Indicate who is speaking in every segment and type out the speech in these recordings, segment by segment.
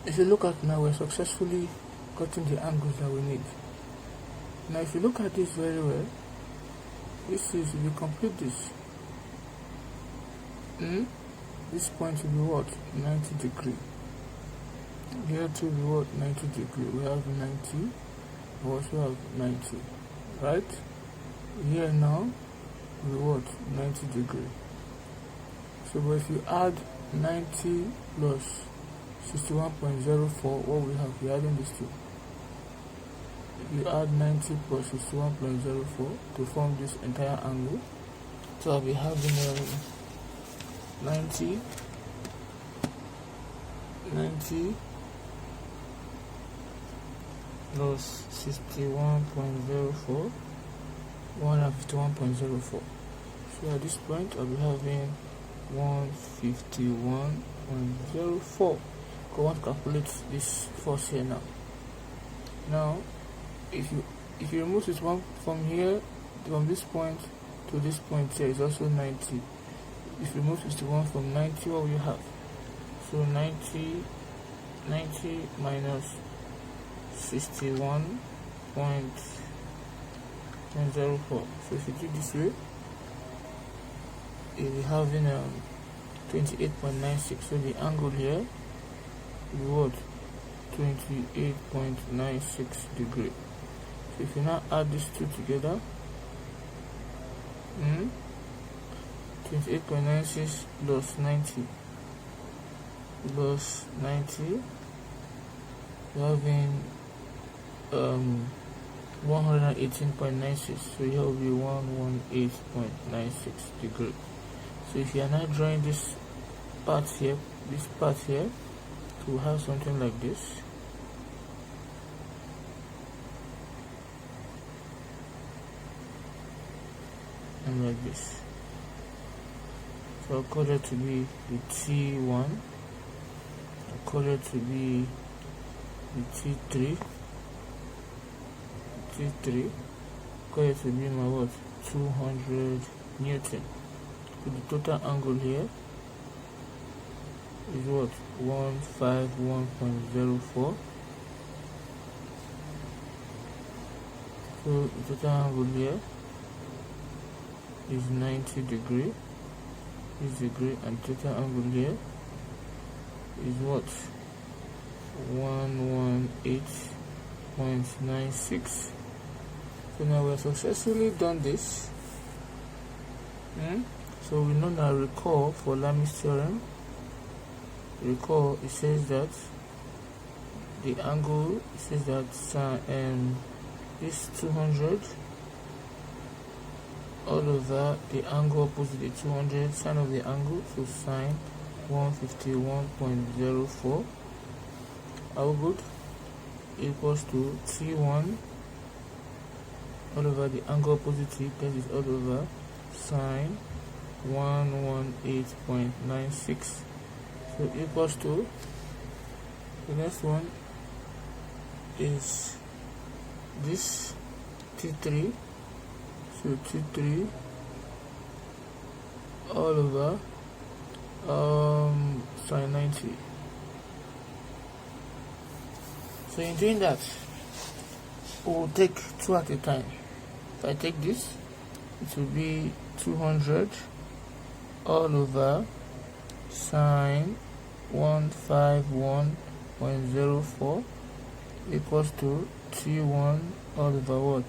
Speaker 1: if you look at now, we're successfully gotten the angles that we need. Now if you look at this very well, this is, if you complete this, this point will be what? 90 degree. Here too will be what? 90 degree. We have 90, we also have 90, right? Here now will be what? 90 degree. So but if you add 90 plus 61.04, what we have? We're adding this two. You add 90 plus 61.04 to form this entire angle. So I'll be having 90 plus 61.04, 151.04. So at this point I'll be having 151.04. I want to calculate this force here now. Now if you remove this one from here, from this point to this point here is also 90. If you remove 61 from 90, what will you have? So 90 minus 61.04. So if you do this way, you'll be having 28.96. So the angle here is what? 28.96 degree. So if you now add these two together, 28.96 plus 90 plus 90, you're having 118.96. So here will be 118.96 degree. So if you are now drawing this part here, to have something like this. And like this. So I'll call it to be the T1, I'll call it to be the T3, call it to be my what? 200 Newton. So the total angle here is what? 151.04. So the total angle here is 90 degree, and total angle here is what? 118.96. So now we have successfully done this. So we know now, recall for lamis theorem, recall it says that the angle, it says that this 200 all over the angle opposite the 200, sine of the angle, so sine 151.04, how good, equals to T1 all over the angle opposite T, that is all over sine 118.96. So equals to, the next one is this T3, so T3 all over sine 90. So in doing that, we'll take two at a time. If I take this, it will be 200 all over sine 151.04 equals to T1 all over what?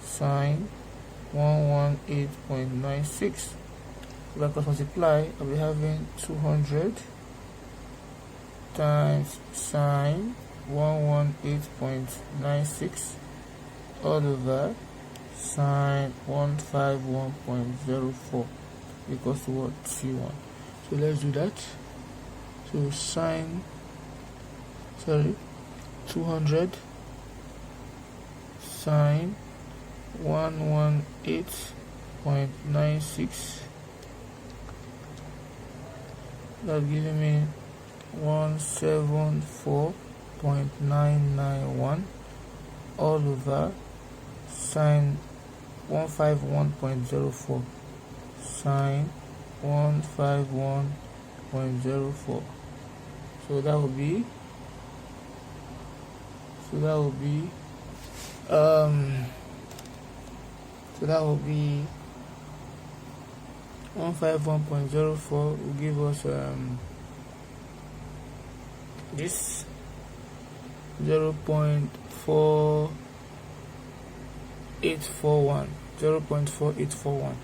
Speaker 1: Sine 118.96. If I cross multiply, I'll be having 200 times sine 118.96 all over sine 151.04 equals to what? T1. So let's do that. So 200 sine 118.96, that's giving me 174.991 all over sine 151.04 sine 151.04. So that will be So that will be 151.04 will give us this 0.4841.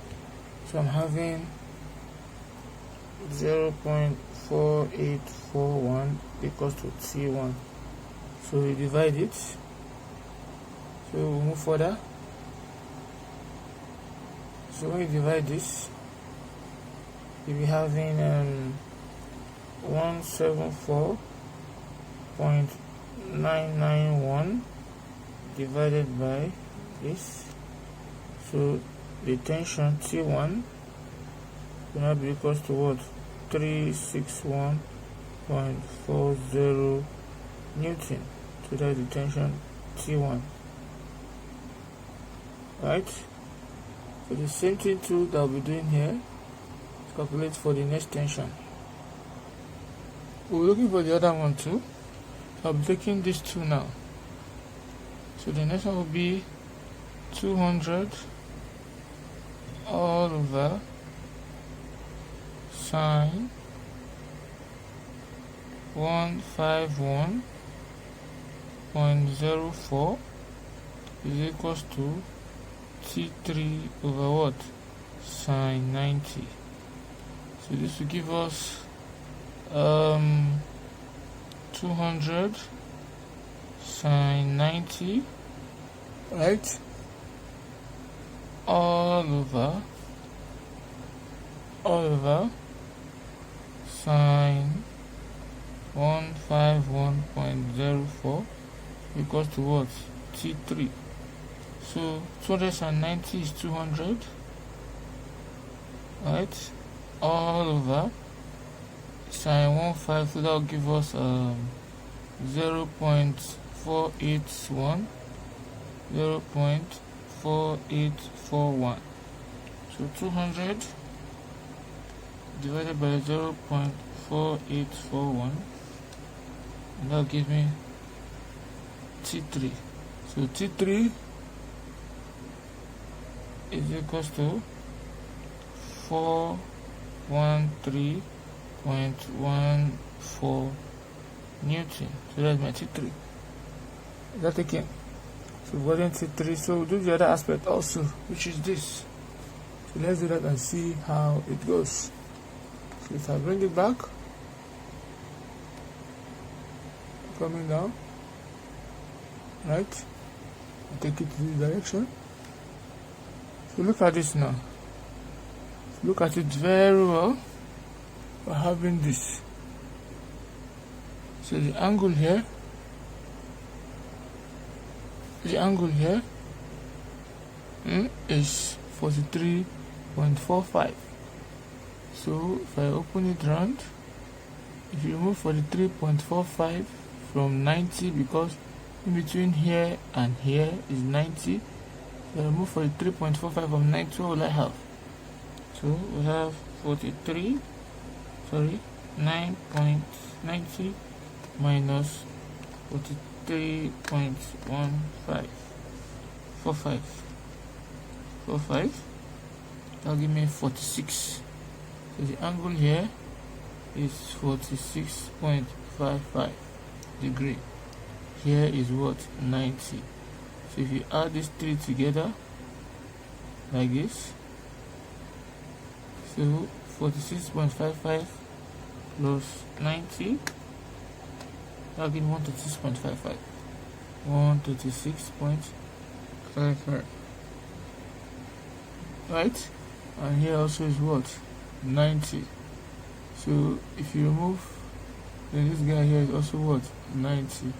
Speaker 1: So I'm having 0.4841 equals to T1. So we divide it. So we'll move further. So when you divide this, you'll be having 174.991 divided by this. So the tension T1 will now be equals to what? 361.40 Newton. So that's the tension T1. Right? So the same thing too that we'll be doing here, calculate for the next tension. We're looking for the other one too. So I'll be taking these two now. So the next one will be 200 all over sine 151.04 is equals to T3 over what? Sine 90. So this will give us 200 sine 90, right? All over sine 151.04 equals to what? T3. So 290 is 200, right? All over sine 15, so that will give us 0.481, 0.4841. So 200 divided by 0.4841, and that will give me T3. So T3 is equals to 413.14 Newton. So that's my T3. Is that again? So we're getting T3. So we'll do the other aspect also, which is this. So let's do that and see how it goes. So if I bring it back, coming down, right, take it to this direction. So look at this now. Look at it very well. We're having this. So the angle here is 43.45. So if I open it round, if you remove 43.45 from 90, because in between here and here is 90, so I remove 43.45 from 90, what will I have? So we have 9.90 minus 43.45. That'll give me 46. So the angle here is 46.55 degree. Here is what? 90. So if you add these three together like this, so 46.55 plus 90, that'll give me 136.55. 136.55. Right? And here also is what? 90. So if you remove, then this guy here is also what? 90.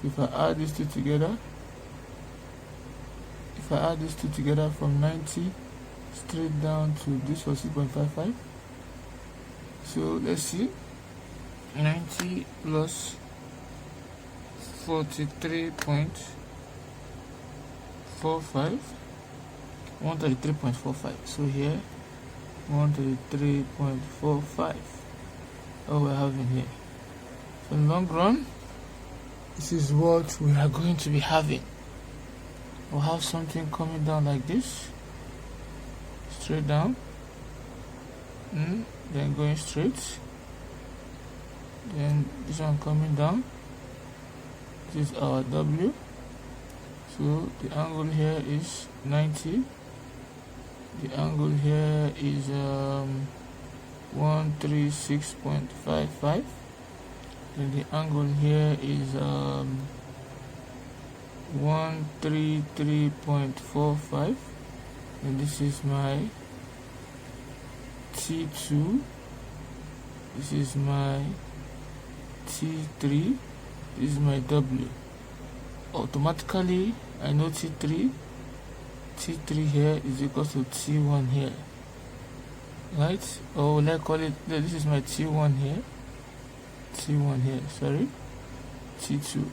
Speaker 1: So if I add these two together, from 90 straight down to this was 6.55. So let's see, 90 plus 43.45, 133.45. So here 133.45. Oh, we're having here. So in the long run, this is what we are going to be having. We'll have something coming down like this, straight down, then going straight, then this one coming down. This is our W, so the angle here is 90, the angle here is 136.55, and the angle here is 133.45, and this is my T2, this is my T3, this is my W. Automatically I know T3 here is equal to T1 here, right? Or will I call it, this is my T1 here, sorry, T2.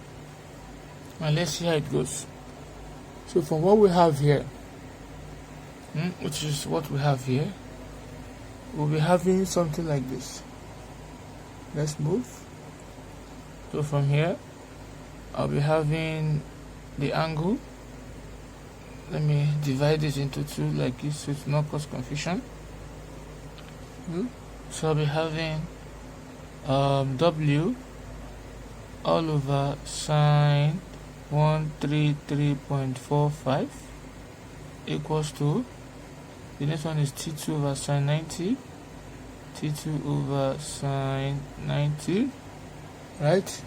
Speaker 1: And let's see how it goes. So from what we have here, which is what we have here, we'll be having something like this. Let's move. So from here, I'll be having the angle. Let me divide this into two like this so it's not cause confusion. So I'll be having W all over sine 133.45 equals to, the next one is T2 over sine 90, T2 over sine 90, right?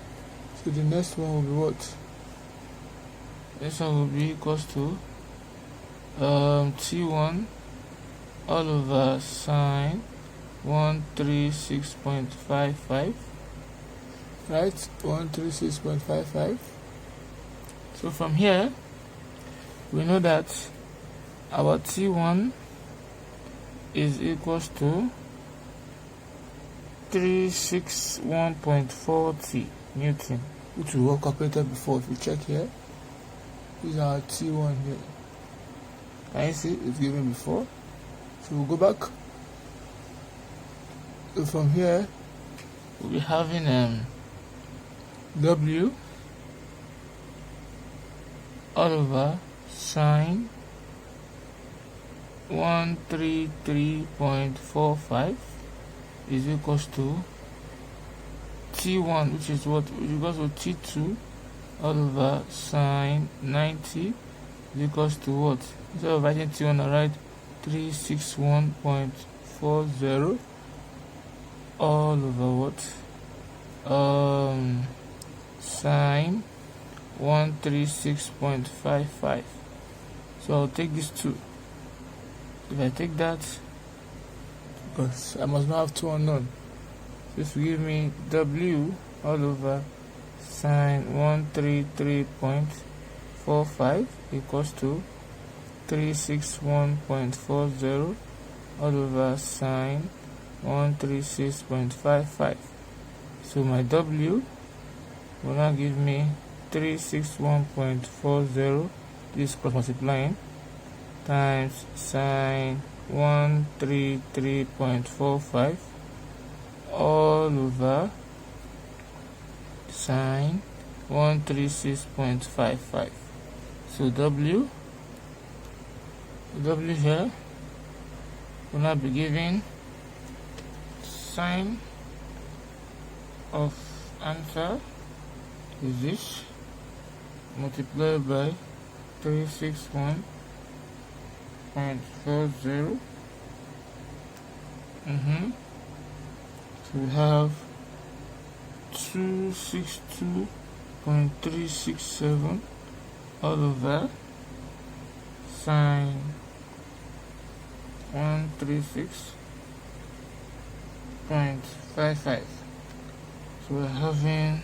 Speaker 1: So the next one will be what? This one will be equals to T1 all over sine 136.55, right? 136.55. So from here we know that our T1 is equals to 361.40 Newton, which we were calculated before. If you check here, this is our T1 here. Can you see it's given before? So we'll go back. So from here we'll be having W all over sine 133.45 is equals to T1, which is what, which is equals to T2 all over sine 90 is equals to what? Instead of writing T1, I write 361.40 all over what? Sine 136.55. So I'll take these two. If I take that, because I must not have two unknown, this will give me W all over sine 133.45 equals to 361.40 all over sine 136.55. So my W will now give me 361.40, this cross multiplying, times sine 133.45 all over sine 136.55. So W here will now be giving sine of answer is this multiplied by 361.40. So we have 262.367 all over sine 136.55. So we're having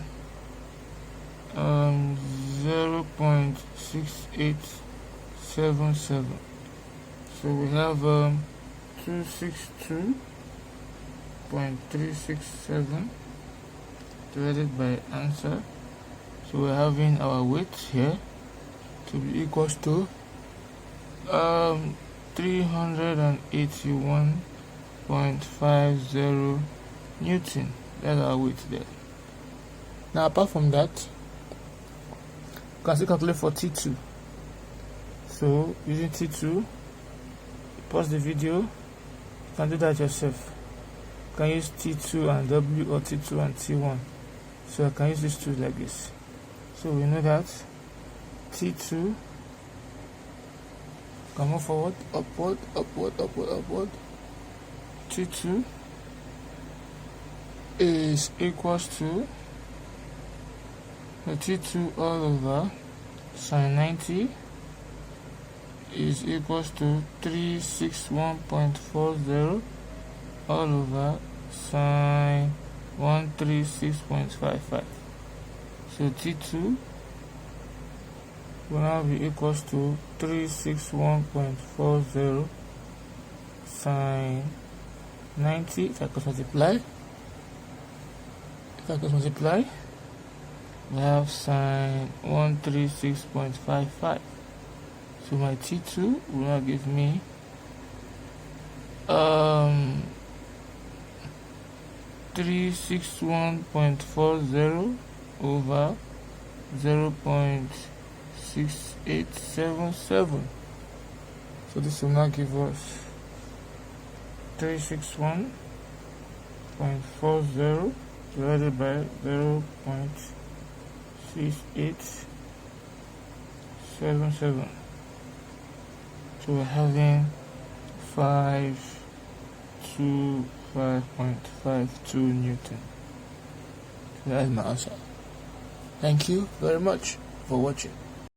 Speaker 1: 0.6877. So we have 262.367 divided by answer. So we're having our weight here to be equals to 381.50 Newton. That's our weight there. Now apart from that, can still calculate for T2. So using T2, pause the video. You can do that yourself. You can use T2 and W or T2 and T1. So I can use these two like this. So we know that T2 can move forward, upward, upward, upward, upward. T2 is equals to T2 all over sine 90 is equals to 361.40 all over sine 136.55. So T2 will now be equals to 361.40 sine 90. If I could multiply, we have sine 136.55. So my T2 will now give me 361.40 over 0.6877. So this will now give us 361.40 divided by 0.6877. So we're having 525.52 Newton. So that's my answer. Thank you very much for watching.